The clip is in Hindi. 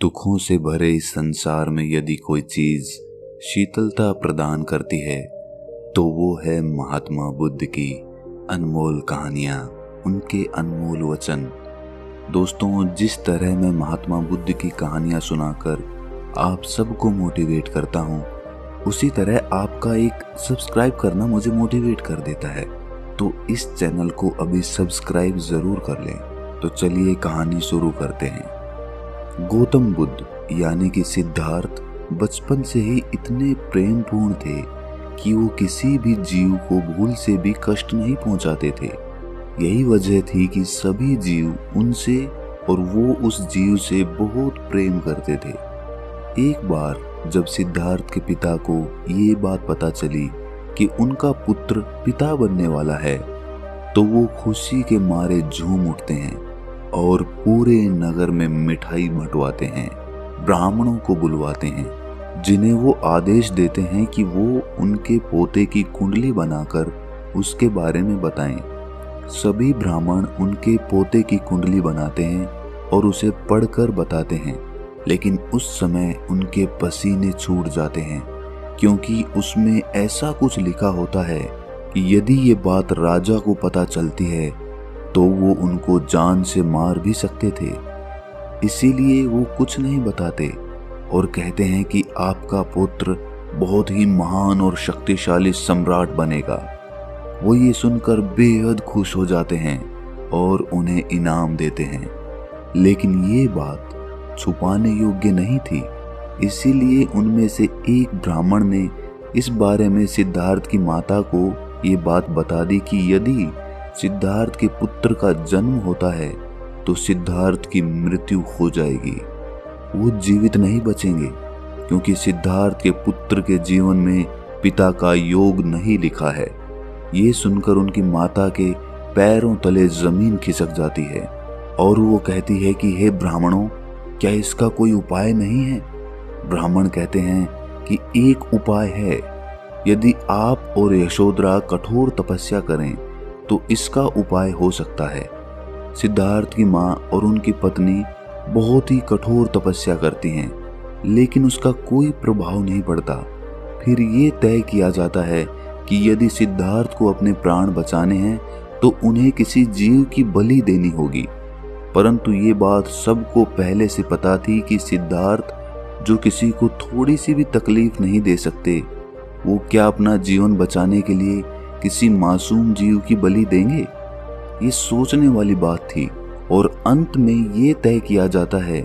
दुखों से भरे इस संसार में यदि कोई चीज शीतलता प्रदान करती है तो वो है महात्मा बुद्ध की अनमोल कहानियां, उनके अनमोल वचन। दोस्तों, जिस तरह मैं महात्मा बुद्ध की कहानियां सुनाकर आप सबको मोटिवेट करता हूं, उसी तरह आपका एक सब्सक्राइब करना मुझे मोटिवेट कर देता है। तो इस चैनल को अभी सब्सक्राइब जरूर कर लें। तो चलिए कहानी शुरू करते हैं। गौतम बुद्ध यानी कि सिद्धार्थ बचपन से ही इतने प्रेमपूर्ण थे कि वो किसी भी जीव को भूल से भी कष्ट नहीं पहुंचाते थे। यही वजह थी कि सभी जीव उनसे और वो उस जीव से बहुत प्रेम करते थे। एक बार जब सिद्धार्थ के पिता को ये बात पता चली कि उनका पुत्र पिता बनने वाला है, तो वो खुशी के मारे झूम उठते हैं और पूरे नगर में मिठाई बंटवाते हैं, ब्राह्मणों को बुलवाते हैं, जिन्हें वो आदेश देते हैं कि वो उनके पोते की कुंडली बनाकर उसके बारे में बताएं। सभी ब्राह्मण उनके पोते की कुंडली बनाते हैं और उसे पढ़कर बताते हैं, लेकिन उस समय उनके पसीने छूट जाते हैं, क्योंकि उसमें ऐसा कुछ लिखा होता है कि यदि ये बात राजा को पता चलती है तो वो उनको जान से मार भी सकते थे। इसीलिए वो कुछ नहीं बताते और कहते हैं कि आपका पुत्र बहुत ही महान और शक्तिशाली सम्राट बनेगा। वो ये सुनकर बेहद खुश हो जाते हैं और उन्हें इनाम देते हैं। लेकिन ये बात छुपाने योग्य नहीं थी, इसीलिए उनमें से एक ब्राह्मण ने इस बारे में सिद्धार्थ की माता को ये बात बता दी कि यदि सिद्धार्थ के पुत्र का जन्म होता है तो सिद्धार्थ की मृत्यु हो जाएगी, वो जीवित नहीं बचेंगे, क्योंकि सिद्धार्थ के पुत्र के जीवन में पिता का योग नहीं लिखा है। ये सुनकर उनकी माता के पैरों तले जमीन खिसक जाती है और वो कहती है कि हे ब्राह्मणों, क्या इसका कोई उपाय नहीं है? ब्राह्मण कहते हैं कि एक उपाय है। यदि आप और यशोधरा कठोर तपस्या करें तो इसका उपाय हो सकता है। सिद्धार्थ की माँ और उनकी पत्नी बहुत ही कठोर तपस्या करती हैं, लेकिन उसका कोई प्रभाव नहीं पड़ता। फिर ये तय किया जाता है कि यदि सिद्धार्थ को अपने प्राण बचाने हैं तो उन्हें किसी जीव की बलि देनी होगी। परंतु ये बात सबको पहले से पता थी कि सिद्धार्थ, जो किसी को थोड़ी सी भी तकलीफ नहीं दे सकते, वो क्या अपना जीवन बचाने के लिए किसी मासूम जीव की बलि देंगे? ये सोचने वाली बात थी और अंत में ये तय किया जाता है